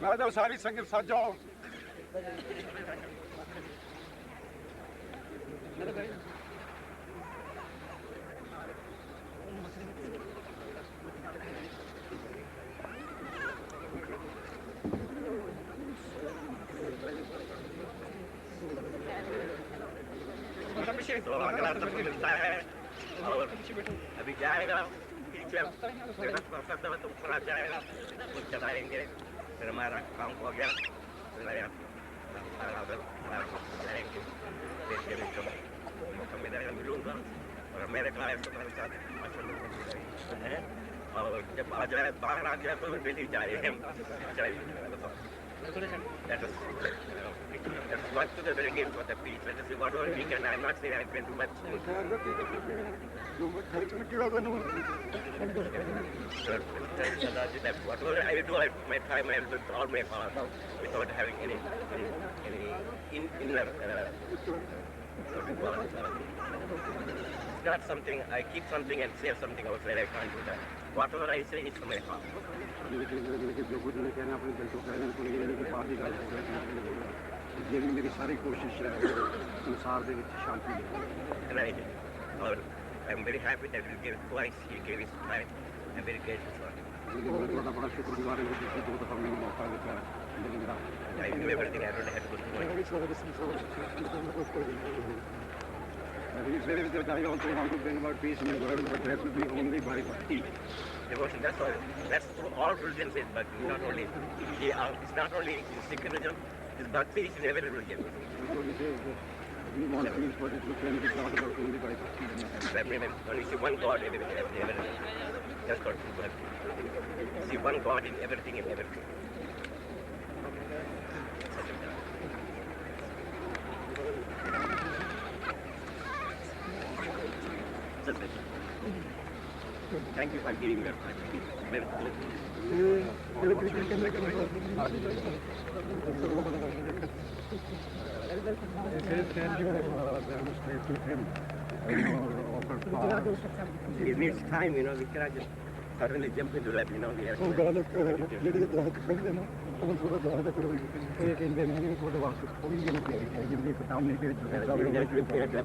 महाराज सारी संगत साथ जाओ। अभी जाएगा तो थोड़ा जाएगा कुछ चलाएंगे फिर हमारा काम हो गया जाएंगे मौका मिलेगा मिलूंगा और मेरे क्लाइंट को मेरे साथ और जब आ जाए बाहर आ जाए तो मिल ही जाए That's what to the very game for the peace. Let us see what all we can. I'm not saying I've been too much. Whatever I do, my time I will do all my part without having any inner. It's not something I keep something and say something outside. I can't do that. Whatever I say is from my heart. ये भी मेरी सारी कोशिश है संसार दे विच शांति ले And I did. I'm very happy that you gave it twice. He gave his time. I'm very grateful for it. बड़ा शुक्रगुजार हूं कि दो दफा मैंने मौका दिया I knew everything. I don't have to go through it. It's very difficult. I also want to bring about peace in the world, but that will be only by bhakti. Devotion, that's all. That's through all religions is bhakti. Not only, it's not only in Sikh religion, it's bhakti is in every religion. So we say we want peace, but it looks like it's not about only by bhakti. When you see one God, everything. That's called true bhakti. See one God in everything, in everything. Thank you for giving your time. It needs time, you know, we cannot just suddenly jump into that, you know. We have to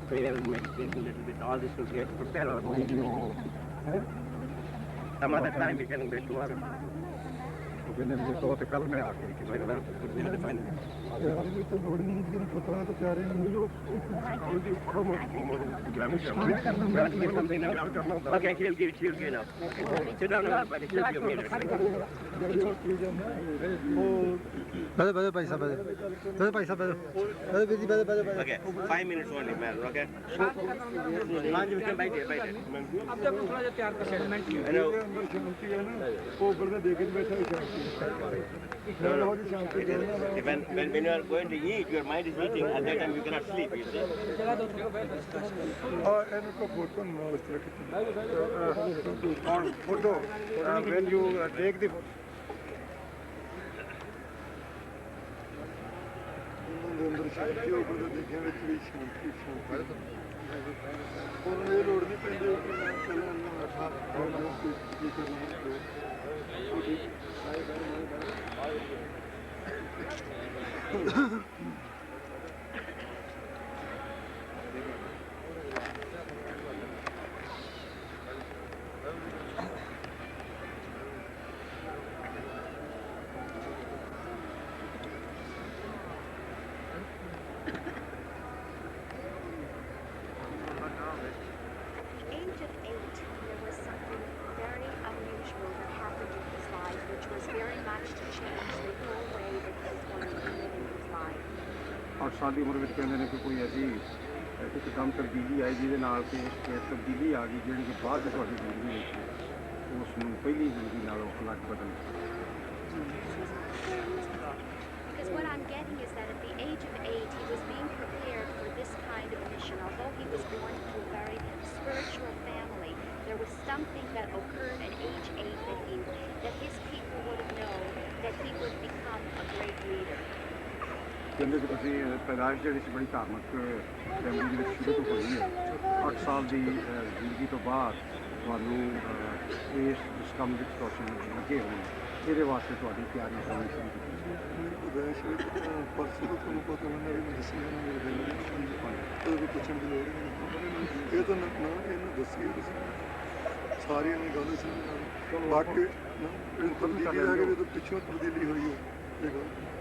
prayer and meditation a little bit. All this will get prepare our mind. Some other time we can wait tomorrow. तो कल मैं आके Okay, he'll give you now. Sit down now, but he'll give me Okay, 5 minutes only, man, okay? When you are going to eat, your mind is eating. At that time, you cannot sleep. You see? Photo. When you take the ਸਾਡੀ ਉਮਰ ਵਿੱਚ ਕਹਿੰਦੇ ਨੇ ਕਿ ਕੋਈ ਐਸੀ ਇੱਕਦਮ ਤਬਦੀਲੀ ਆਈ ਜਿਹਦੇ ਨਾਲ ਕਿ ਤਬਦੀਲੀ ਆ ਗਈ ਜਿਹੜੀ ਕਿ ਬਾਅਦ ਵਿੱਚ ਤੁਹਾਡੀ ਜ਼ਿੰਦਗੀ ਵਿੱਚ ਉਸ ਨੂੰ ਪਹਿਲੀ ਜ਼ਿੰਦਗੀ ਨਾਲੋਂ ਅਲੱਗ ਬਦਲ Because what I'm getting is that at the age of 8, he was being prepared for this kind of mission. Although he was born into a very spiritual family, there was something that occurred at age 8 that his people would have known that he would become a great leader. ਕਹਿੰਦੇ ਕਿ ਤੁਸੀਂ ਪੈਦਾਇਸ਼ ਜਿਹੜੀ ਸੀ ਬੜੀ ਧਾਰਮਿਕ family ਦੇ ਵਿੱਚ ਸ਼ੁਰੂ ਤੋਂ ਹੋਈ ਹੈ 8 ਸਾਲ ਦੀ ਜ਼ਿੰਦਗੀ ਤੋਂ ਬਾਅਦ ਤੁਹਾਨੂੰ ਇਸ ਕੰਮ ਵਿੱਚ ਤੁਸੀਂ ਲੱਗੇ ਹੋਣ ਇਹਦੇ ਵਾਸਤੇ ਤੁਹਾਡੀ ਤਿਆਰੀ ਹੋਣੀ ਸ਼ੁਰੂ ਕੀਤੀ ਪੈਦਾਇਸ਼ ਵਿੱਚ ਪਰਸੋਂ ਤੋਂ ਤੁਹਾਨੂੰ ਪਤਾ ਲੱਗਾ ਵੀ ਮੈਂ ਦੱਸਿਆ ਨਾ ਮੇਰੇ ਦਿਲ ਵਿੱਚ ਉਹ ਵੀ ਪੁੱਛਣ ਦੀ ਲੋੜ ਨਹੀਂ ਇਹ ਤਾਂ ਨਾ ਇਹਨੂੰ ਦੱਸਿਆ ਤੁਸੀਂ ਸਾਰਿਆਂ ਨੇ ਗੱਲ ਸੀ ਬਾਕੀ ਤਬਦੀਲੀ ਆ ਗਈ ਤਾਂ ਪਿੱਛੋਂ ਤਬਦੀਲੀ ਹੋਈ ਹੈ ਇਹ ਗੱਲ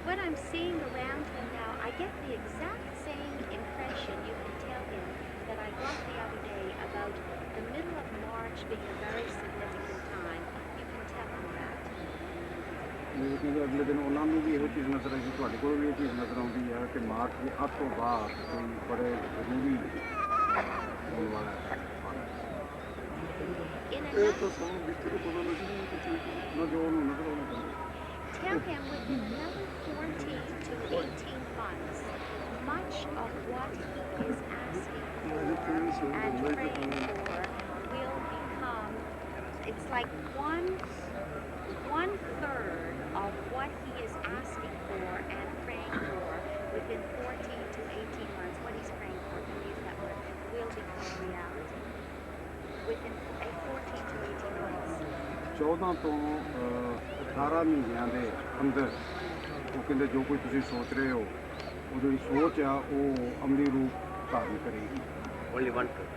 What I'm seeing around him now, I get the exact same impression you can tell him that I got the other day about the middle of March being a very significant time. You can tell him that. ਕਿਉਂਕਿ ਅਗਲੇ ਦਿਨ ਉਹਨਾਂ ਨੂੰ ਵੀ ਇਹੋ ਚੀਜ਼ ਨਜ਼ਰ ਆਈ ਤੁਹਾਡੇ ਕੋਲ ਵੀ ਇਹ ਚੀਜ਼ ਨਜ਼ਰ ਆਉਂਦੀ ਹੈ ਕਿ ਮਾਰਚ ਦੇ ਅੱਧ ਤੋਂ ਬਾਅਦ ਕੋਈ ਬੜੇ ਜ਼ਰੂਰੀ ਹੋਣ ਵਾਲਾ ਹੈ In ਇਹ another, ਤਾਂ ਸਾਨੂੰ ਬਿੱਤਰ ਪਤਾ ਲੱਗਣਾ ਕਿ ਨਾ ਜੋ ਉਹਨੂੰ ਨਜ਼ਰ ਆਉਣਾ ਚਾਹੀਦਾ tell him within another 14 to 18 months, much of what he is asking for and praying for will become, it's like one third of what he is asking for and praying for within 14 to 18 months. What he's praying for, can use that word, will become reality within 14 to 18 months. 14 ਤੋਂ 18 ਮਹੀਨਿਆਂ ਦੇ ਅੰਦਰ ਉਹ ਕਹਿੰਦੇ ਜੋ ਕੋਈ ਤੁਸੀਂ ਸੋਚ ਰਹੇ ਹੋ ਉਹ ਜਿਹੜੀ ਸੋਚ ਆ ਉਹ ਅਮਲੀ ਰੂਪ ਧਾਰਨ ਕਰੇਗੀ Only one third.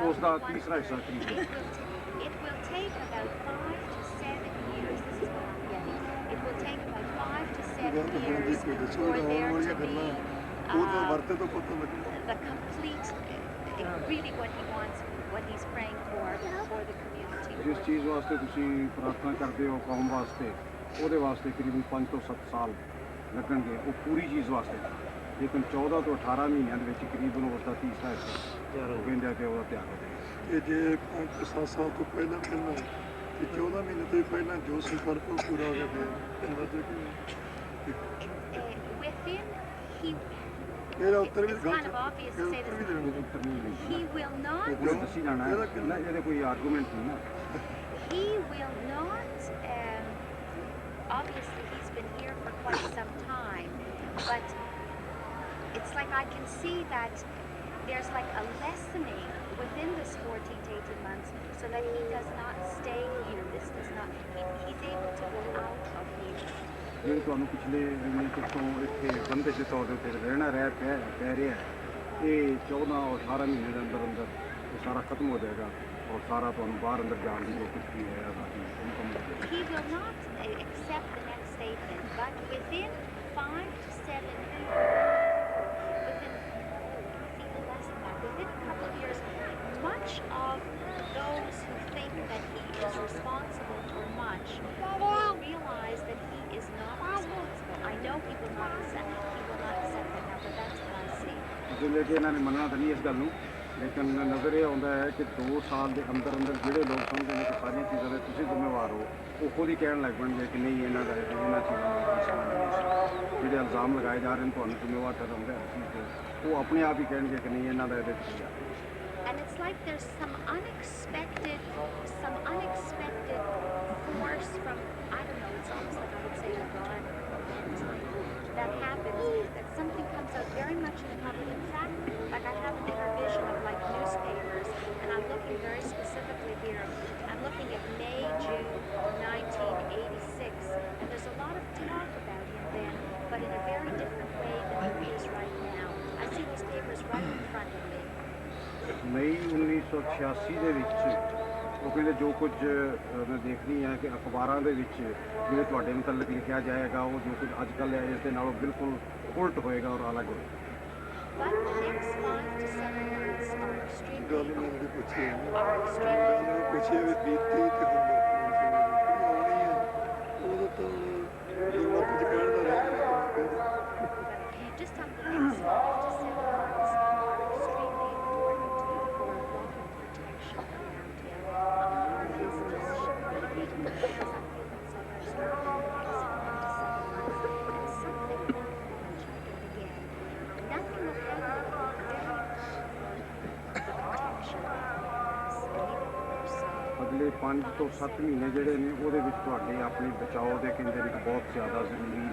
ਉਸ ਦਾ ਤੀਸਰਾ ਹਿੱਸਾ ਕਰੀਬ It will take about 5 to 7 years. This is what I'm getting. It will take about 5 to 7 ਗੱਲ ਤਾਂ ਹੁਣ years ਦੀ ਦੱਸੋ for ਆਉਣ there ਵਾਲੀਆਂ to be ਗੱਲਾਂ ਉਹ ਤਾਂ ਵਰਤੇ ਤੋਂ ਪਤਾ ਲੱਗਣਾ the complete, really what he wants, what he's praying for the community. ਜਿਸ ਚੀਜ਼ ਵਾਸਤੇ ਤੁਸੀਂ ਪ੍ਰਾਰਥਨਾ ਕਰਦੇ ਹੋ ਕੌਮ ਵਾਸਤੇ ਉਹਦੇ ਵਾਸਤੇ ਕਰੀਬਨ 5 ਤੋਂ 7 ਸਾਲ ਲੱਗਣਗੇ ਉਹ ਪੂਰੀ ਚੀਜ਼ ਵਾਸਤੇ ਲੇਕਿਨ 14 ਤੋਂ 18 ਮਹੀਨਿਆਂ ਦੇ ਵਿੱਚ ਕਰੀਬਨ ਉਸ ਦਾ ਤੀਸਰਾ ਹਿੱਸਾ ਉਹ ਕਹਿੰਦੇ ਕਿ ਉਹਦਾ ਤਿਆਰ ਹੋ ਜਾਏਗਾ ਇਹ ਜੇ 5-7 ਸਾਲ ਤੋਂ ਪਹਿਲਾਂ ਤੇ 14 ਮਹੀਨੇ ਤੋਂ ਪਹਿਲਾਂ ਜੋ ਸੰਕਲਪ ਉਹ ਪੂਰਾ ਹੋ ਗਿਆ ਫਿਰ ਮਤਲਬ Within, he, ਇਹਦਾ ਉੱਤਰ ਵੀ it's ਗੱਲ kind of obvious to say Uttar we this, ਦੇਣਾ ਉੱਤਰ ਨਹੀਂ ਮਿਲੇਗਾ he will not ਉਹ ਦੱਸੀ ਜਾਣਾ ਹੈ ਨਾ ਇਹਦੇ ਕੋਈ ਆਰਗੂਮੈਂਟ ਨਹੀਂ ਨਾ He will not, obviously he's been here for quite some time, but it's like I can see that there's like a lessening within this 14 to 18 months so that he does not stay here. This does not, he's able to go out of here. ਜਿਹੜੇ ਤੁਹਾਨੂੰ ਪਿਛਲੇ ਮਹੀਨੇ ਤੋਂ ਇੱਥੇ ਬੰਦੇ ਦੇ ਤੌਰ ਦੇ ਉੱਤੇ ਰਹਿਣਾ ਪੈ ਰਿਹਾ ਹੈ ਇਹ 14 ਔਰ 18 ਮਹੀਨੇ ਦੇ ਅੰਦਰ ਅੰਦਰ ਇਹ ਸਾਰਾ ਖਤਮ ਹੋ ਜਾਏਗਾ ਔਰ ਸਾਰਾ ਤੁਹਾਨੂੰ ਬਾਹਰ ਅੰਦਰ ਜਾਣ ਦੀ ਜੋ ਕੁਝ ਵੀ ਹੈ ਆਜ਼ਾਦੀ ਉਹ ਕੰਮ ਹੋ ਜਾਏਗਾ He will not accept the next statement, but within 5 to 7 within even less than that, within a couple of years, much of those who think that he is responsible for much will realize that he is not responsible. I know he will not accept that now, but that's what I see. ਜਿਵੇਂ ਕਿ ਇਹਨਾਂ ਨੇ ਮੰਨਣਾ ਤਾਂ ਨਹੀਂ ਇਸ ਗੱਲ ਨੂੰ ਲੇਕਿਨ ਨਜ਼ਰ ਇਹ ਆਉਂਦਾ ਹੈ ਕਿ 2 ਸਾਲ ਦੇ ਅੰਦਰ ਅੰਦਰ ਜਿਹੜੇ ਲੋਕ ਸਮਝਦੇ ਨੇ ਕਿ ਸਾਰੀਆਂ ਚੀਜ਼ਾਂ ਦੇ ਤੁਸੀਂ ਜ਼ਿੰਮੇਵਾਰ ਹੋ ਉਹ ਖੁਦ ਹੀ ਕਹਿਣ ਲੱਗ ਪੈਣਗੇ ਕਿ ਨਹੀਂ ਇਹਨਾਂ ਦਾ ਇਹਨਾਂ ਚੀਜ਼ਾਂ ਦਾ ਕੋਈ ਸਮਾਂ ਨਹੀਂ ਸੀ ਜਿਹੜੇ ਇਲਜ਼ਾਮ ਲਗਾਏ ਜਾ ਰਹੇ ਨੇ ਤੁਹਾਨੂੰ ਜ਼ਿੰਮੇਵਾਰ ਠਹਿਰਾਉਂਦੇ ਹਰ ਚੀਜ਼ ਤੇ ਉਹ ਆਪਣੇ ਆਪ ਹੀ ਕਹਿਣਗੇ ਕਿ ਨਹੀਂ ਇਹਨਾਂ ਦਾ ਇਹਦੇ 'ਚ ਕੀ ਆ And it's like there's some unexpected force from, I don't know, it's almost like I would say God that happens, that something comes out very much in public. In fact, like I have an inner vision of like newspapers, and I'm looking very specifically here. I'm looking at May, June 1986, and there's a lot of talk about him then, but in a very different way than there is right now. I see those papers right in front of me. ਮਈ 1986 ਦੇ ਵਿੱਚ ਉਹ ਕਹਿੰਦੇ ਜੋ ਕੁਝ ਮੈਂ ਦੇਖਣੀ ਹੈ ਕਿ ਅਖਬਾਰਾਂ ਦੇ ਵਿੱਚ ਜਿਵੇਂ ਤੁਹਾਡੇ ਮੁਤਲਕ ਲਿਖਿਆ ਜਾਏਗਾ ਉਹ ਜੋ ਕੁਝ ਅੱਜ ਕੱਲ੍ਹ ਹੈ ਇਸ ਦੇ ਨਾਲੋਂ ਬਿਲਕੁਲ ਉਲਟ ਹੋਏਗਾ ਔਰ ਅਲੱਗ ਹੋਏਗਾ But the next 5 to 7 months are ਗੱਲ extremely, ਮੈਂ ਉਹਦੀ ਪੁੱਛੀ ਹੈ are ਗੱਲ extremely. ਮੈਂ ਪੁੱਛੀ ਵੀ ਬੀਤੀ ਤੇ ਹੁਣ ਆਉਣੀ ਹੈ ਉਹਦਾ ਤਾਂ ਜੋ ਵਕਤ ਚ ਕਹਿਣ ਦਾ ਰਹਿ ਗਿਆ Just on the next 5 to 7 months are extremely important for water protection around him. His decision because I'm feeling so very strong in the next 5 to 7 months. And something about him which I get again. Nothing will happen to him very important for the protection of us. And he ਅਗਲੇ 5 ਤੋਂ 7 ਮਹੀਨੇ ਜਿਹੜੇ ਨੇ ਉਹਦੇ ਵਿੱਚ ਤੁਹਾਡੇ ਆਪਣੇ ਬਚਾਓ ਦੇ ਕਹਿੰਦੇ ਨੇ ਕਿ ਬਹੁਤ ਜ਼ਿਆਦਾ ਜ਼ਰੂਰੀ ਨੇ।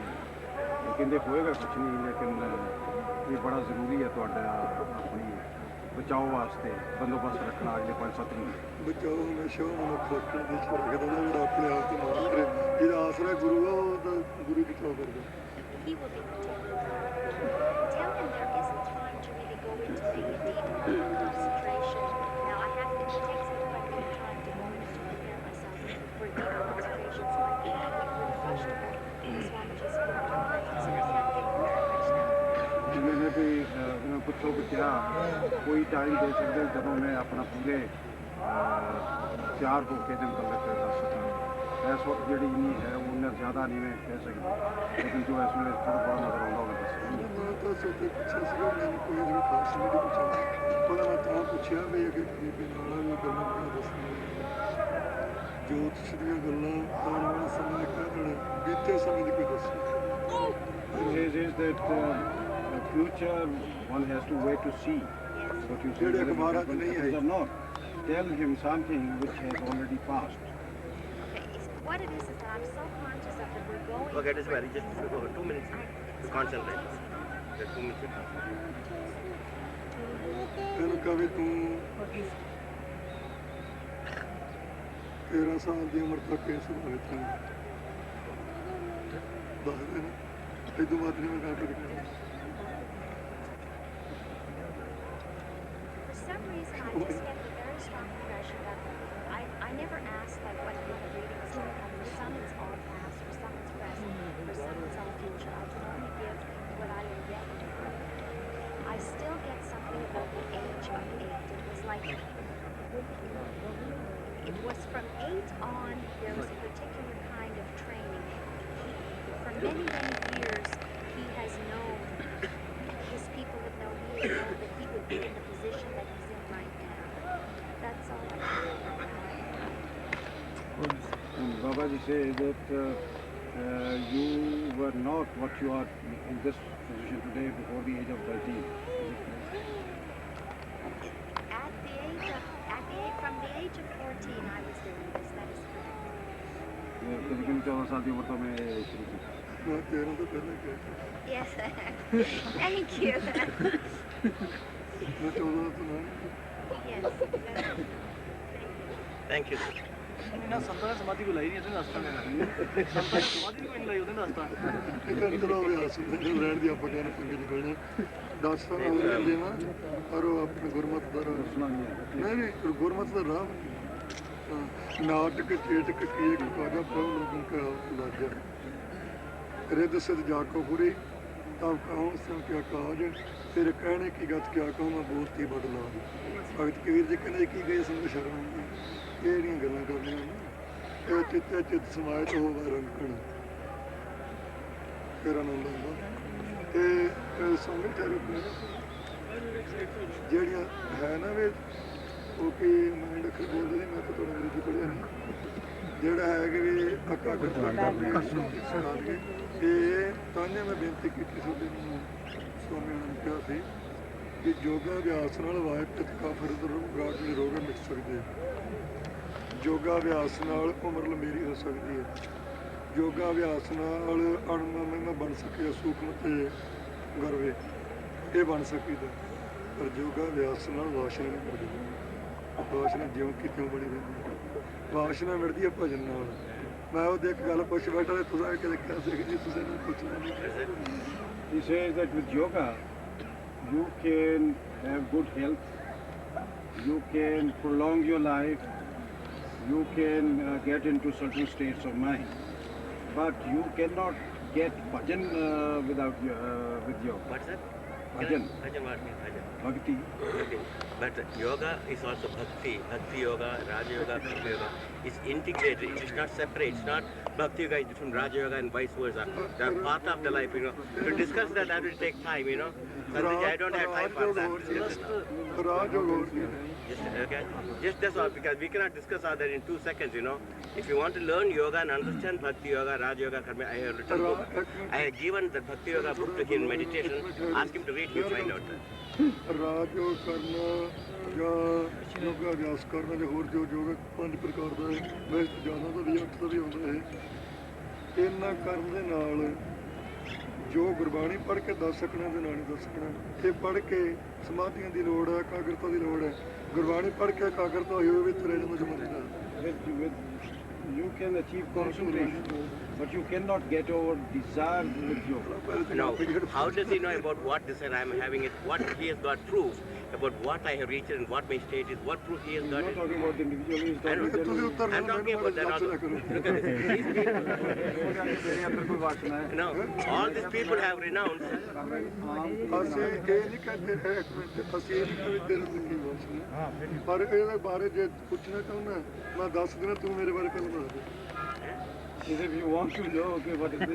ਇਹ ਕਹਿੰਦੇ ਹੋਏਗਾ ਕੁਛ ਨਹੀਂ, ਲੇਕਿਨ ਇਹ ਬੜਾ ਜ਼ਰੂਰੀ ਹੈ ਤੁਹਾਡਾ ਆਪਣੀ ਬਚਾਓ ਵਾਸਤੇ ਬੰਦੋਬਸਤ ਰੱਖਣਾ ਅਗਲੇ 5-7 ਮਹੀਨੇ। ਬਚਾਓ ਹਮੇਸ਼ਾ ਮਨੁੱਖ ਰੱਖਣ ਦੀ ਚ ਰੱਖਦਾ ਨਾ, ਜਿਹੜਾ ਆਪਣੇ ਆਪ ਤੇ ਮਾਰ ਕਰੇ। ਜਿਹਦਾ ਆਸਰਾ ਗੁਰੂ ਆ ਉਹ ਤਾਂ ਗੁਰੂ ਬਚਾਓ ਕਰਦਾ। He will be protected. Tell him there isn't time to really go into being a deep concentration. Now I have it takes me quite a bit of time to go into prepare myself for deep concentration, so I think I get really frustrated. Swamiji is going to mind, so I can't get very much now. ਜਿਵੇਂ ਵੀ ਉਹਨਾਂ ਪੁੱਛੋ ਕਿ ਕਿਆ ਕੋਈ time ਦੇ ਸਕਦੇ ਹੋ ਜਦੋਂ ਮੈਂ ਆਪਣਾ ਪੂਰੇ ਤਿਆਰ ਹੋ ਕੇ ਦਿਨ ਤੱਕ ਦੱਸ ਸਕਾਂ। ਇਸ ਵਕਤ ਜਿਹੜੀ ਨਹੀਂ ਹੈ ਉਹਨਾਂ ਜ਼ਿਆਦਾ ਨਹੀਂ ਮੈਂ ਕਹਿ ਸਕਦਾ, ਲੇਕਿਨ ਜੋ ਇਸ ਵੇਲੇ ਥੋੜਾ ਬੜਾ ਨਜ਼ਰ ਆਉਂਦਾ ਹੋਵੇ ਦੱਸ। ਮੈਂ ਤਾਂ ਸੋਚਿਆ ਪੁੱਛਿਆ ਸੀਗਾ, ਮੈਨੂੰ ਕੋਈ ਵੀ ਖਾਸ ਨਹੀਂ ਪੁੱਛਿਆ। ਉਹਦਾ ਮੈਂ ਤਾਂ ਪੁੱਛਿਆ ਵੀ ਅੱਗੇ ਬੀਬੀ ਨਾਲ ਵੀ ਗੱਲਾਂ ਕਿਉਂ ਦੱਸਣੀਆਂ, ਜੋਤਿਸ਼ ਦੀਆਂ ਗੱਲਾਂ ਆਉਣ ਵਾਲੇ ਸਮੇਂ ਦੇ ਕਹਿਣ, ਬੀਤੇ ਸਮੇਂ ਦੀ ਕੋਈ ਦੱਸੋ। is that the future one has to wait to see what you see ਜਿਹੜੇ whether it ਅਖਬਾਰਾਂ 'ਚ happens ਨਹੀਂ ਆਏ। or not. Tell him something which has already passed. Okay, what it is that I'm so conscious of that we're going. Forget his marriage, just go 2 minutes to concentrate. Just 2 minutes. ਇਹਨੂੰ ਕਹੇ ਤੂੰ 13 ਸਾਲ ਦੀ ਉਮਰ ਤੱਕ ਇਸ ਬਾਰੇ ਤੂੰ ਦੱਸ ਦੇਣਾ, ਇਦੋਂ ਬਾਅਦ ਨਹੀਂ ਮੈਂ ਗੱਲ ਕਰੀ। For some reason, I just get the very strong impression that I never ask like what kind of reading is going to come. For some it's all past, for some it's present, for some it's all future. I can only give what I will get. I still get something about the age of 8. It was like, it was from 8 on, there was a particular kind of training. For many, many years, he has known, his people have known, he has known that he would be in the position that he's in right now. That's all I know. And Babaji says that you were not what you are in this position today before the age of 13. From the age of 14, I was doing this. That is correct. लेकिन 14 साल की उम्र तो मैं शुरू की। ਮੈਂ 13 ਤੋਂ ਪਹਿਲਾਂ ਕਿਹਾ, Yes. Thank you. ਮੈਂ 14 ਤੋਂ ਨਾ Yes. Thank you. ਇਹਨਾਂ ਸੰਤਾਂ ਨੇ ਸਮਾਧੀ ਕੋ ਲਾਈ ਨਹੀਂ, ਇਹਨੇ ਦੱਸਤਾ ਨੇ ਸੰਤਾਂ ਨੇ ਸਮਾਧੀ ਕੋਈ ਨਹੀਂ ਲਾਈ, ਉਹਨੇ ਦੱਸਤਾ। ਇੱਕ ਅੰਤਰਾ ਅਭਿਆਸ ਰਹਿਣ ਦੀ ਆਪਾਂ ਕਹਿੰਦੇ ਪੰਗੇ ਚ ਖੜਨਾ 10 ਸਾਲ ਹੋ ਜਾਂਦੇ ਨਾ, ਪਰ ਉਹ ਆਪਣੇ ਗੁਰਮਤਿ ਦਾ ਰਾਹ सुना नहीं है। ਨਹੀਂ ਗੁਰਮਤਿ ਦਾ ਰਾਹ ਨਾਟਕ ਚੇਟਕ ਕੀ ਇੱਕ ਕਾਜਾ ਪ੍ਰਭ ਲੋਗੋਂ ਕਾ ਲਾਜਾ ਰਿੱਧ ਸਿਧ ਜਾ ਕੋ ਗੁਰੀ ਤਬ ਕਹੂੰ ਸਿਉ ਕਿਆ ਕਾਜ ਤੇਰੇ ਕਹਿਣੇ ਕੀ ਗੱਤ ਕਿਆ ਕਹੂੰ ਮੈਂ ਬੋਲਤੀ ਬਦਲਾ। ਭਗਤ ਕਬੀਰ ਜੀ ਕਹਿੰਦੇ ਕੀ ਗਏ ਸੰਗ ਸ਼ਰਮ ਆਉਂਦੀ, ਇਹ ਜਿਹੜੀਆਂ ਗੱਲਾਂ ਕਰਨੀਆਂ ਨਾ ਇਹ ਚਿੱਤੇ ਚਿੱਤ ਸਮਾਏ ਤੋਂ ਹੋਵੇ ਰੰਗਣ ਫਿਰ ਆਨੰਦ ਆਉਂਦਾ। ਤੇ ਸੰਗ ਥੈਰੇਪੀ ਜਿਹੜੀਆਂ ਹੈ ਨਾ ਵੀ ਉਹ ਕੀ ਮਾਈਂਡ ਅੱਖਰ ਬੋਲਦੇ ਨਹੀਂ, ਮੈਂ ਤਾਂ ਥੋੜਾ ਅੰਗਰੇਜ਼ੀ ਪੜ੍ਹਿਆ ਨਹੀਂ, ਜਿਹੜਾ ਹੈ ਕਿ ਵੀ ਅੱਕਾ ਕਰਦਾ ਸੁਣਾ ਕੇ ਤੇ ਤਾਂਨੇ ਮੈਂ ਬੇਨਤੀ ਕੀਤੀ ਤੁਹਾਡੇ ਨੂੰ ਸਵਾਮੀ ਨੂੰ ਕਿਹਾ ਸੀ ਕਿ ਯੋਗਾ ਅਭਿਆਸ ਨਾਲ ਵਾਇਟ ਕਾਫਰ ਰਾਜ ਦੇ ਰੋਗ ਮਿਟ ਸਕਦੇ, ਯੋਗਾ ਅਭਿਆਸ ਨਾਲ ਉਮਰ ਲੰਬੇਰੀ ਹੋ ਸਕਦੀ ਹੈ, ਯੋਗਾ ਅਭਿਆਸ ਨਾਲ ਅਣਮਮਾ ਬਣ ਸਕੇ, ਸੂਖਮ ਤੇ ਗਰਵੇ ਇਹ ਬਣ ਸਕੀਦਾ, ਪਰ ਯੋਗਾ ਅਭਿਆਸ ਨਾਲ ਵਾਸ਼ਨਾ ਨਹੀਂ ਮਿਲਦੀ, ਵਾਸ਼ਨਾ ਜਿਉਂ ਕਿ ਤਿਉਂ ਬਣੀ ਰਹਿੰਦੀ, ਵਾਸ਼ਨਾ ਮਿਲਦੀ ਹੈ ਭਜਨ ਨਾਲ। ਮੈਂ ਉਹਦੇ ਇੱਕ ਗੱਲ ਪੁੱਛ ਬੈਠਾ ਤੇ ਤੁਸੀਂ ਕਦੇ ਕਹਿ ਸਕਦੇ ਜੀ ਤੁਸੀਂ ਇਹਨੂੰ ਪੁੱਛਣਾ ਨਹੀਂ। He says that with yoga, you can have good health, you can prolong your life, you can get into certain states of mind, but you cannot get bhajan without with yoga. What's that? Bhajan. Bhajan, what means bhajan? Bhakti. Okay. But yoga is also bhakti. Bhakti yoga, Raja yoga, Karma yoga. It's integrated. It's not separate. It's not bhakti yoga is different from Raja yoga and vice versa. They're part of the life, you know. To discuss that, that will take time, you know. Sanjay, I don't have time for that. ਰਾਜਯੋਗ ਹੋਰ ਸੀ Okay? Just that's all, because we cannot discuss all that in 2 seconds, you know. If you want to learn yoga and understand Bhakti Yoga, Raj Yoga, Karma, I have written book. I have given the Bhakti Yoga book to him in meditation. Ask him to read, he'll find out that. ਰਾਜਯੋਗ ਕਰਨਾ ਜਾਂ ਯੋਗਾ ਅਭਿਆਸ ਕਰਨਾ ਜਾਂ ਹੋਰ ਜੋ ਯੋਗ 5 ਪ੍ਰਕਾਰ ਦਾ ਹੈ ਵੈਸੇ ਤਾਂ ਜ਼ਿਆਦਾ ਤਾਂ ਵੀ 8 ਤੋਂ ਵੀ ਆਉਂਦਾ ਹੈ ਇਹਨਾਂ ਕਰਨ ਦੇ ਨਾਲ ਜੋ ਗੁਰਬਾਣੀ ਪੜ੍ਹ ਕੇ ਦੱਸ ਸਕਣਾ ਦੇ ਨਾਲ ਨਹੀਂ ਦੱਸ ਸਕਣਾ ਇਹ ਪੜ੍ਹ ਕੇ ਸਮਾਧੀਆਂ ਦੀ ਲੋੜ ਹੈ ਇਕਾਗਰਤਾ ਦੀ ਲੋੜ ਹੈ ਗੁਰਬਾਣੀ ਪੜ੍ਹ ਕੇ ਇਕਾਗਰਤਾ ਹੋਈ ਹੋਵੇ ਤੇ ਰਹਿ ਜਾਂਦਾ ਜਮਰਦਾ You can achieve concentration, but you cannot get over desire with yoga. Now, how does he know about what desire I am having it? What he has got proof about what I have reached and what my state is? What proof he has He's got? not talking about the individual, he's I know. talking about ਤੁਸੀਂ ਉੱਤਰ I'm talking about that also. Look at this. These people, no, all these people have renounced. ਅਸੀਂ ਇਹ ਨਹੀਂ ਕਹਿੰਦੇ ਹੈ ਇੱਕ minute ਅਸੀਂ ਇਹ ਨਹੀਂ ਕਹਿੰਦੇ ਤੇਰੇ ਤੇ ਕੀ ਵਾਸਨਾ ਪਰ ਇਹਦੇ ਬਾਰੇ ਜੇ ਪੁੱਛਣਾ ਚਾਹੁੰਦਾ ਮੈਂ ਦੱਸ ਦੇਣਾ ਤੂੰ ਮੇਰੇ ਬਾਰੇ ਪਹਿਲਾਂ ਦੱਸ ਦੇ He said, if you want to know, okay, what is your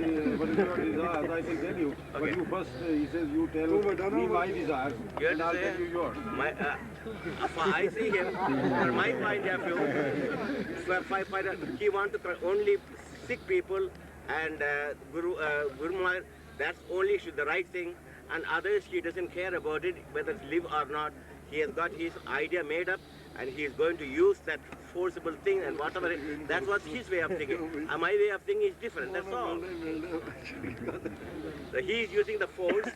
desires, I can tell you. But you first, he says, you tell me my desires, You have and to I'll say, tell you yours. I see him, from my point of view, he wants to only sick people and Guru Maharaj, that's only the right thing, and others he doesn't care about it, whether it's live or not. He has got his idea made up, and he is going to use that forcible thing and whatever. That's what his way of thinking. And my way of thinking is different. That's all. So he is using the force,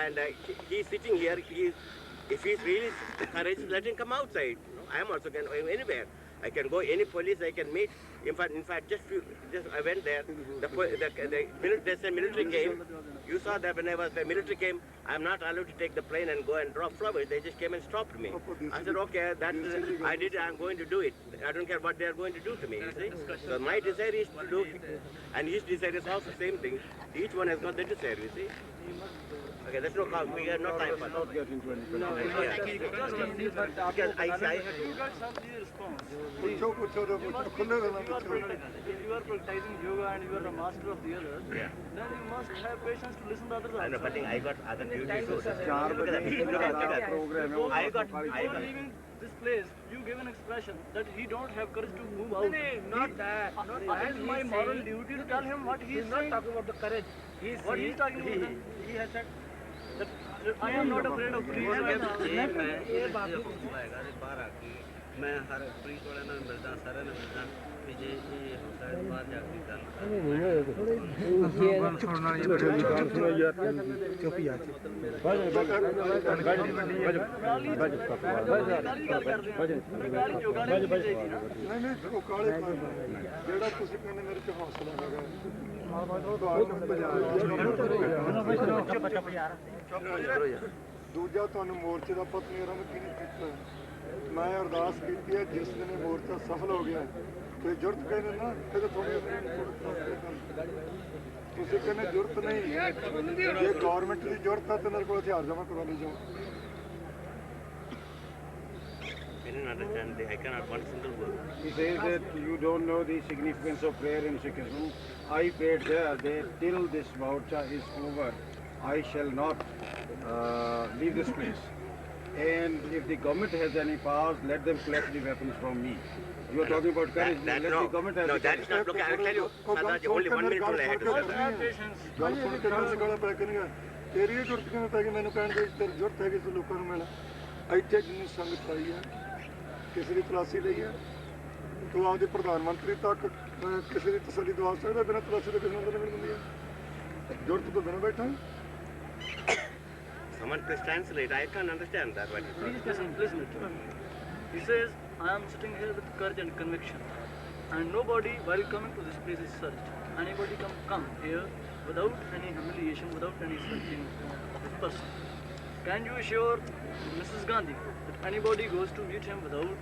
and he is sitting here. If he's really courage, let him come outside. I am also can anywhere. I can go any police I can meet. In fact, just I went there. The military came. You saw that whenever the military came, I'm not allowed to take the plane and go and drop flowers. They just came and stopped me. I said, okay, I did it. I'm going to do it. I don't care what they are going to do to me. You see? So my desire is to do, and his desire is also the same thing. Each one has got their desire. You see? Okay, there's no call. We have no time for that. Not get into anything. Because I have You got some response. ਪੁੱਛੋ ਪੁੱਛੋ ਤੇ ਪੁੱਛੋ ਖੁੱਲੇ ਰਹਿਣਾ If ਪੁੱਛੋ you are practicing yoga and you are a master of the others, then you must have patience to listen to others I know, also. but I got other duties. So, 4 look at बजे that. Look at that. program है वो I got. Before leaving this place, you gave an expression that he don't have courage to move out. Not that. It is my moral duty to tell him what he is saying. talking about the courage. What he is talking about then? He has said. That I am not afraid of trees. मैं हर police वाले ਨਾਲ ਮਿਲਦਾ ਸਾਰਿਆਂ ਨਾਲ ਮਿਲਦਾ ਵੀ ਜੇ ਇਹ ਹੁੰਦਾ ਹੈ ਬਾਹਰ ਜਾ ਕੇ ਗੱਲ ਨਹੀਂ ਨਹੀਂ ਉਹ ਕਾਲੇ ਜਿਹੜਾ ਤੁਸੀਂ ਕਹਿੰਦੇ ਮੇਰੇ ਚ ਹੌਸਲਾ ਹੈਗਾ ਦੂਜਾ ਤੁਹਾਨੂੰ ਮੋਰਚੇ ਦਾ ਪਤਨੀ ਆਰੰਭ ਕਿਹਨੇ ਕੀਤਾ ਮੈਂ ਅਰਦਾਸ ਕੀਤੀ ਹੈ ਜਿਸ ਦਿਨ ਇਹ ਮੋਰਚਾ ਸਫਲ ਹੋ ਗਿਆ ਤੇ ਜੁਰਤ ਕਹਿੰਦੇ ਨਾ ਫਿਰ ਤੁਸੀਂ ਕਹਿੰਦੇ ਜੁਰਤ ਨਹੀਂ ਜੇ ਗਵਰਨਮੈਂਟ ਦੀ ਜੁਰਤ ਹੈ ਤੇ ਮੇਰੇ ਕੋਲ ਹਥਿਆਰ ਜਮ੍ਹਾਂ ਕਰਵਾ ਲਈ ਜਾਓ I didn't understand. I cannot one single word. He says that you don't know the significance of prayer in Sikhism. I prayed there that till this morcha is over, I shall not leave this place. And if the government has any powers, let them collect the weapons from me. You are talking about courage. Let the government has no, the that is not. Look, I will tell you, Sadaji, only 1 minute only I had to say that. Have patience. ਗੱਲ ਸੁਣ ਕੇ ਨਾਲ ਗਾਲਾਂ ਪੈ ਕੇ ਨਹੀਂ ਤੇਰੀ ਇਹ ਜੁਰਤ ਕਿਵੇਂ ਪੈ ਗਈ ਮੈਨੂੰ ਕਹਿਣ ਦੇ ਤੇਰੀ ਜੁਰਤ ਹੈਗੀ ਤੂੰ ਲੋਕਾਂ ਨੂੰ ਮਿਲ ਇੱਥੇ ਜਿੰਨੀ ਸੰਗਤ ਆਈ ਹੈ ਕਿਸੇ ਦੀ ਤਲਾਸ਼ੀ ਲਈ ਹੈ ਤੂੰ ਆਪਦੇ ਪ੍ਰਧਾਨ ਮੰਤਰੀ ਤੱਕ ਕਿਸੇ ਦੀ ਤਸੱਲੀ ਦਵਾ ਸਕਦਾ ਬਿਨਾਂ ਤਲਾਸ਼ੀ ਤੋਂ ਕਿਸੇ ਨੂੰ ਅੰਦਰ ਨਹੀਂ ਮਿਲ ਜਾਂਦੀ ਹੈ ਜੁਰਤ ਤੋਂ ਬਿਨਾਂ ਬੈਠਾ Someone please translate. I can't understand that. What Please listen to him. He says, I am sitting here with courage and conviction. And nobody, while coming to this place, is searched. Anybody can come here without any humiliation, without any searching of his person. Can you assure Mrs. Gandhi that anybody goes to meet him without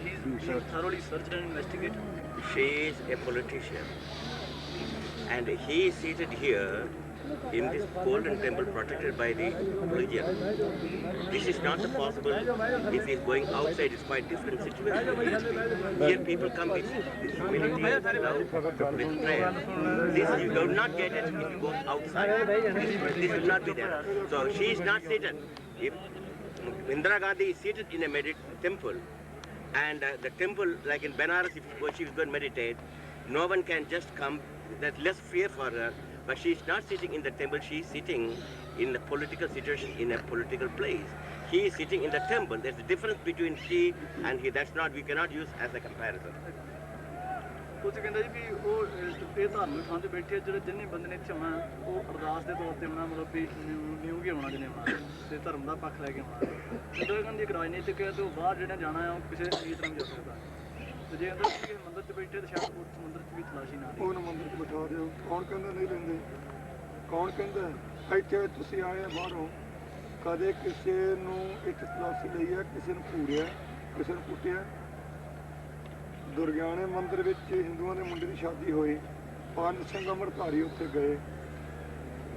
he's being thoroughly searched and investigated? she is a politician, and he is seated here in this golden temple protected by the religion. This is not possible if he is going outside. It's quite different situation. Here people come with humility, love, with prayer. This you do not get it if you go outside. This will not be there. So she is not seated. If Indira Gandhi is seated in a temple, and the temple, like in Benares, if she is going to meditate, no one can just come. There's less fear for her. But she is not sitting in the temple, she is sitting in the political situation in a political place. He is sitting in the temple. There's a difference between she and he. That's not, we cannot use as a comparison. ਤੁਸੀਂ ਕਹਿੰਦੇ ਜੀ ਵੀ ਉਹ ਇਹ ਧਾਰਮਿਕ ਥਾਂ ਤੇ ਬੈਠੇ ਆ ਜਿਹੜੇ ਜਿੰਨੇ ਬੰਦੇ ਨੇ ਇੱਥੇ ਆਉਣਾ ਉਹ ਅਰਦਾਸ ਦੇ ਤੌਰ ਤੇ ਆਉਣਾ ਮਤਲਬ ਵੀ ਨਿਊ ਕੇ ਆਉਣਾ ਜਿਹਨੇ ਆਉਣਾ ਤੇ ਧਰਮ ਦਾ ਪੱਖ ਲੈ ਕੇ ਆਉਣਾ ਜਦੋਂ ਕਹਿੰਦੀ ਇੱਕ ਰਾਜਨੀਤਿਕ ਹੈ ਤੇ ਉਹ ਬਾਹਰ ਜਿਹੜਾ ਜਾਣਾ ਆ ਉਹ ਕਿਸੇ ਵੀ ਤਰ੍ਹਾਂ ਜਾ ਸਕਦਾ ਤੇ ਜੇ ਅੰਦਰ ਕਿਸੇ ਮੰਦਿਰ 'ਚ ਬੈਠੇ ਤੇ ਸ਼ਾਇਦ ਉਸ ਮੰਦਿਰ 'ਚ ਵੀ ਤਲਾਸ਼ੀ ਨਾ ਦੇ ਉਹਨੂੰ ਮੰਦਿਰ 'ਚ ਬਿਠਾ ਦਿਓ ਕੌਣ ਕਹਿੰਦਾ ਨਹੀਂ ਲੈਂਦੇ ਕੌਣ ਕਹਿੰਦਾ ਇੱਥੇ ਤੁਸੀਂ ਆਏ ਆ ਬਾਹਰੋਂ ਕਦੇ ਕਿਸੇ ਨੂੰ ਇੱਕ ਤਲਾਸ਼ੀ ਲਈ ਹੈ ਕਿਸੇ ਨੂੰ ਘੂਰਿਆ ਕਿਸੇ ਨੂੰ ਕੁੱਟਿਆ ਦੁਰਗਿਆਣੇ ਮੰਦਿਰ ਵਿੱਚ ਹਿੰਦੂਆਂ ਦੇ ਮੁੰਡੇ ਦੀ ਸ਼ਾਦੀ ਹੋਈ 5 ਸਿੰਘ ਅੰਮ੍ਰਿਤਧਾਰੀ ਉੱਥੇ ਗਏ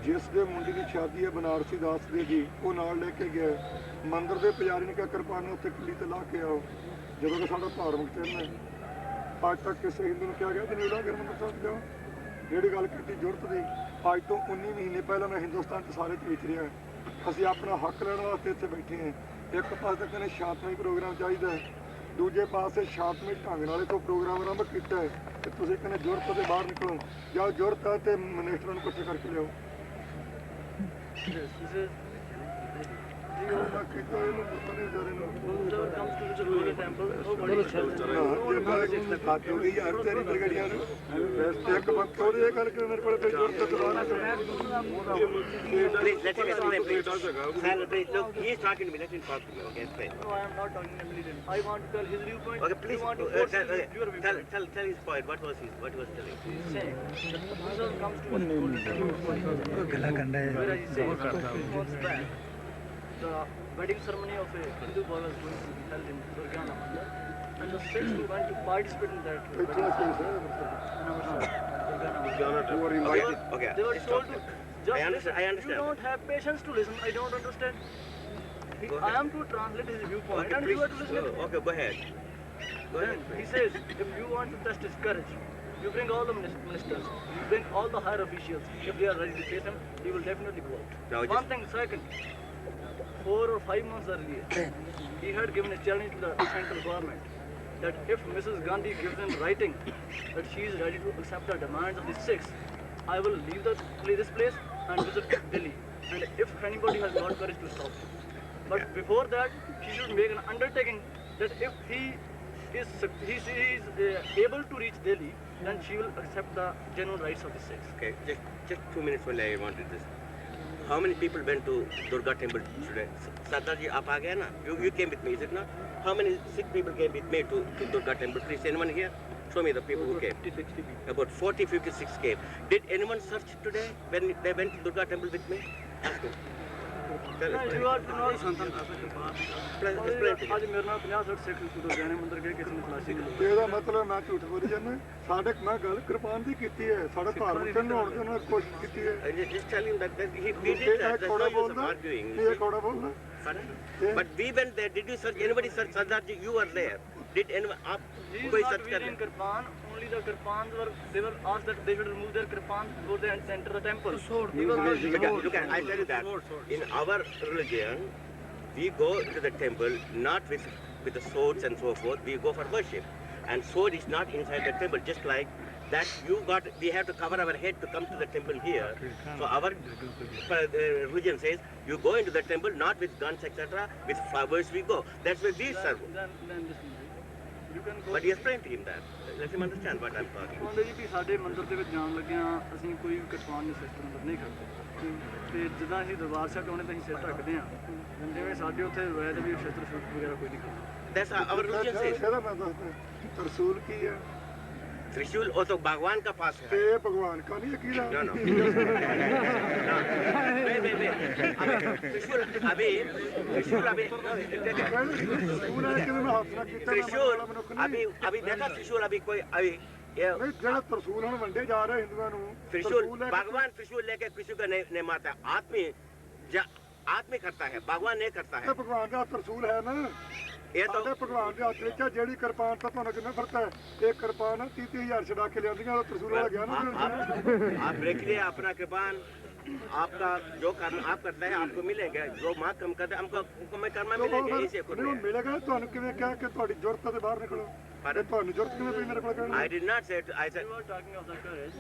ਜਿਸ ਦੇ ਮੁੰਡੇ ਦੀ ਸ਼ਾਦੀ ਹੈ ਬਨਾਰਸੀ ਦਾਸ ਦੇ ਜੀ ਉਹ ਨਾਲ ਲੈ ਕੇ ਗਿਆ ਮੰਦਿਰ ਦੇ ਪੁਜਾਰੀ ਨੇ ਕਿਹਾ ਕਿਰਪਾਨ ਉੱਥੇ ਕਿੱਲੀ ਤੇ ਲਾ ਕੇ ਆਓ ਜਦੋਂ ਕਿ ਸਾਡਾ ਧਾਰਮਿਕ ਚਿੰਨ੍ਹ ਹੈ ਅੱਜ ਤੱਕ ਕਿਸੇ ਹਿੰਦੂ ਨੂੰ ਕਿਹਾ ਗਿਆ ਤੇ ਨਹੀਂ ਲਾ ਕੇ ਮੰਦਿਰ ਸਾਹਿਬ ਜਾਓ ਜਿਹੜੀ ਗੱਲ ਕੀਤੀ ਜ਼ਰੂਰਤ ਦੀ ਅੱਜ ਤੋਂ 19 ਮਹੀਨੇ ਪਹਿਲਾਂ ਮੈਂ ਹਿੰਦੁਸਤਾਨ 'ਚ ਸਾਰੇ 'ਚ ਵੇਚ ਰਿਹਾ ਅਸੀਂ ਆਪਣਾ ਹੱਕ ਲੈਣ ਵਾਸਤੇ ਇੱਥੇ ਬੈਠੇ ਹਾਂ ਇੱਕ ਪਾਸੇ ਤਾਂ ਕਹਿੰਦੇ ਸ਼ਾਂਤਮਈ ਪ੍ਰੋਗਰਾਮ ਚਾਹੀਦਾ ਦੂਜੇ ਪਾਸੇ ਸ਼ਾਂਤਮਈ ਢੰਗ ਨਾਲ ਕੋਈ ਪ੍ਰੋਗਰਾਮ ਆਰੰਭ ਕੀਤਾ ਹੈ ਤੇ ਤੁਸੀਂ ਕਹਿੰਦੇ ਜ਼ਰੂਰਤ ਤੋਂ ਬਾਹਰ ਨਿਕਲੋ ਜਾਂ ਜ਼ਰੂਰਤ ਹੈ ਤੇ ਮਿਨਿਸਟਰਾਂ ਨੂੰ ਇਕੱਠੇ ਕਰਕੇ ਲਿਆਓ Please, let him explain, please. Sir, please, look, he is talking to me. Let him talk to me, okay? Explain. No, I am not talking to militant. I want to tell his viewpoint. Okay, please, You want to force your viewpoint. tell his point. What was telling? He's saying that the result comes to us whereas he says 2 months back, the wedding ceremony of a Hindu boy was going to be held in Durgana Mandir, and the Sikhs who went to participate in that Who were invited? Okay. they were told to just I understand. listen. You don't have patience to listen. I don't understand. Go I ahead. am to translate his viewpoint, Okay, and please. you are to listen. Okay, go ahead. Go Then ahead. he says, if you want to test his courage, you bring all the ministers, you bring all the higher officials. If they are ready to face him, he will definitely go out. Now One thing, second, 4 or 5 months earlier, he had given a challenge to the central government that if Mrs. Gandhi gives in writing that she is ready to accept the demands of the Sikhs, I will leave this place and visit Delhi. And if anybody has got courage to stop him. But before that, she should make an undertaking that if he is able to reach Delhi, then she will accept the genuine rights of the Sikhs. Okay, just 2 minutes only I wanted this. How many people went to Durga temple today? Sardarji, aap aa gaya na? You came with me, is it not? How many Sikh people came with me to Durga temple? Please, anyone here? Show me the people who came. 50, 60 people. About 40, 56 came. Did anyone search today when they went to Durga temple with me? Ask me. Tell us. You are to know Explain to me. आज मेरे नाल 50-60 सिख दुर्गाने मंदिर गए किसी ने तलाशी की ਇਹਦਾ ਮਤਲਬ ਮੈਂ ਝੂਠ ਬੋਲੀ ਜਾਂਦਾ ਸਾਡੇ ਮੈਂ ਗੱਲ ਕਿਰਪਾਨ ਦੀ ਕੀਤੀ ਹੈ ਸਾਡਾ ਧਾਰਮਿਕ ਚਿੰਨ੍ਹ ਹੋਣ ਦੀ ਉਹਨਾਂ ਨੇ ਕੋਸ਼ਿਸ਼ ਕੀਤੀ ਹੈ Just tell him that he ਇਹ did that. That's ਕੋੜਾ why he was ਬੋਲਦਾ arguing. ਇਹ ਕੋੜਾ ਬੋਲਦਾ Pardon? But we went there. Did you search? Anybody search Sardarji? You were there. Did anyone? He is koi not search kar wearing liya? kirpan. Only the kirpans they were asked that they should remove their kirpans before they enter the temple. He was not Look at, I tell you that in our religion, we go to the temple not with the swords and so forth. We go for worship, and sword is not inside the temple. Just like that, we have to cover our head to come to the temple here. So our religion says you go into the temple not with guns, etc. With flowers we go. That's where we serve. then listen. You can go. But you explain to him that. Let him understand what I'm talking. ਕਹਿੰਦੇ ਜੀ ਵੀ ਸਾਡੇ ਮੰਦਿਰ ਦੇ ਵਿੱਚ ਜਾਣ ਲੱਗਿਆਂ ਅਸੀਂ ਕੋਈ ਵੀ ਕਿਰਪਾਨ ਜਾਂ ਸਿਸਟਮ ਅੰਦਰ ਨਹੀਂ ਕਰਦੇ ਤੇ ਜਿੱਦਾਂ ਅਸੀਂ ਦਰਬਾਰ ਸਾਹਿਬ ਆਉਣੇ ਤਾਂ ਅਸੀਂ ਸਿਰ ਢੱਕਦੇ ਹਾਂ ਜਿਵੇਂ ਸਾਡੇ ਉੱਥੇ ਵੈਦ ਵੀ ਸ਼ਸਤਰ ਸ਼ੂਟ ਵਗੈਰਾ ਕੋਈ ਨਹੀਂ ਕਰਦੇ That's our religion says. ਇਹਦਾ ਮੈਂ ਦੱਸਦਾ ਤਰਸੂਲ ਕੀ ਹੈ Trishul also Bhagwan ka paas ਤੇ hai. ਇਹ ਭਗਵਾਨ ਕਾ ਨਹੀਂ ਅਕੀਦਾ No, no. No. Wait. Trishul, abhi. School ਹੈ ਕਿਵੇਂ ਮੈਂ ਹੱਥ ਨਾਲ ਕੀਤਾ Trishul, abhi dekha Trishul, abhi koi, abhi ये ਨਹੀਂ ਜਿਹੜਾ ਤਰਸੂਲ ਹੁਣ ਵੰਡੇ ਜਾ ਰਹੇ ਹਿੰਦੂਆਂ ਨੂੰ त्रिशूल ਲੈ ਕੇ- भगवान त्रिशूल लेके किसी को नहीं मारता, आदमी करता है, भगवान नहीं करता ਇਹ है। ਭਗਵਾਨ ਦਾ ਤਰਸੂਲ ਹੈ ਨਾ ये तो ਸਾਡੇ ਭਗਵਾਨ ਦੇ ਹੱਥ ਵਿੱਚ ਆ, ਜਿਹੜੀ ਕਿਰਪਾਨ ਤਾਂ ਤੁਹਾਨੂੰ ਕਿੰਨਾ ਫਰਕ ਹੈ ਇਹ ਕਿਰਪਾਨ 30,000 ਛਡਾ ਕੇ ਲਿਆਂਦੀਆਂ ਉਹ ਤਰਸੂਲ ਵਾਲਾ ਗਿਆ ਨਾ आप देख लिए अपना कृपान, आपका जो कर्म आप करते हैं आपको मिलेगा, जो माँ कम करते हैं हमको मैं कर्म मिलेगा, इसे खुद ਨਹੀਂ ਮਿਲੇਗਾ ਤੁਹਾਨੂੰ ਕਿਵੇਂ ਕਿਹਾ ਕਿ ਤੁਹਾਡੀ ਜ਼ਰੂਰਤ ਤੇ ਬਾਹਰ ਨਿਕਲੋ ਤੇ ਤੁਹਾਨੂੰ ਜ਼ਰੂਰਤ ਕਿਵੇਂ ਪਈ ਮੇਰੇ ਕੋਲ ਕਹਿਣ I did not say it, I said You are talking of the courage,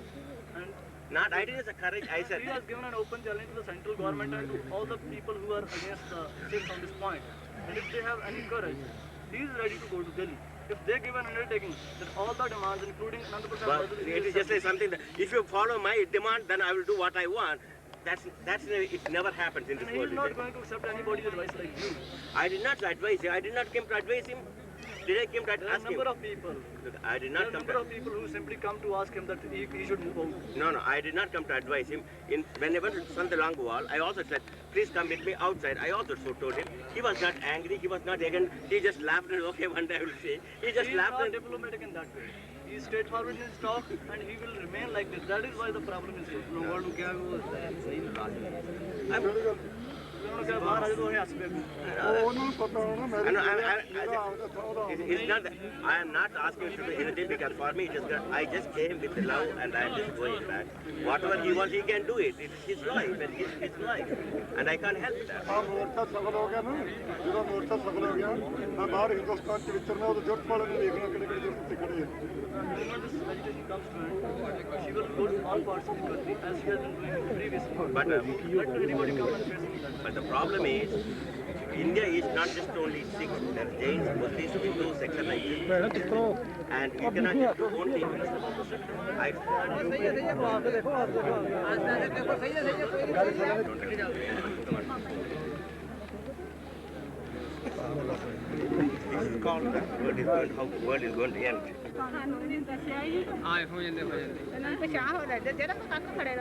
and not, I didn't say courage, I said he has given an open challenge to the central government and to all the people who are against the state on this point. And if they have any courage, he is ready to go to Delhi. If they give an undertaking that all the demands, including Anandapur but it is just like something that if you follow my demand, then I will do what I want. It never happens in and this he is world. not going to accept anybody's advice like you. I did not advise him. I did not come to advise him. Did I come to There are a ask him? number of people. I did There not are a come number to. of people who simply come to ask him that he should move out. No, I did not come to advise him. When I went to Santalang Wall, I also said, please come with me outside. I also so told him. He was not angry. He was not again. He just laughed and okay, one day I will say. He just He is laughed not and. diplomatic in that way. He is straightforward in his talk and he will remain like this. That is why the problem is here. ਲੋਕਾਂ ਨੂੰ ਕਿਹਾ ਵੀ ਉਹ ਸਹੀ I'm, ਉਹਨਾਂ ਨੂੰ ਬਾਹਰ ਆ ਜਦੋਂ ਇਹ ਹੱਸ ਪਏ ਉਹਨਾਂ ਨੂੰ ਪਤਾ ਹੋਣਾ ਮੈਂ I it's not that I am not asking him to do anything because for me it is good. I just came with the love and I am just going back. Whatever he wants, he can do it. It is his life and his life, and I can't help that. ਆ ਮੋਰਚਾ ਸਫਲ ਹੋ ਗਿਆ ਨਾ ਜਦੋਂ ਮੋਰਚਾ ਸਫਲ ਹੋ ਗਿਆ ਮੈਂ ਬਾਹਰ ਹਿੰਦੁਸਤਾਨ ਚ ਵਿਚਰਨਾ ਉਹ ਜ਼ਰੂਰਤ ਵਾਲੇ ਨੂੰ ਵੇਖਣਾ ਕਿਹੜੇ ਕਿਹੜੇ ਜ਼ਰੂਰਤ ਤੇ ਖੜੇ ਆ Whenever this agitation comes to end, she will go to all parts of the country as she has been doing previously. But Let anybody come and face me that way. but the problem is, India is not just only Sikhs. There are Jains, Buddhists, Hindus, etc. And you cannot just do only. This is called how the world is going to end. ਇਹਨਾਂ ਨੂੰ ਪਛਾਣ ਹੋ ਰਿਹਾ ਜਿਹੜਾ ਕੱਖ ਖੜੇ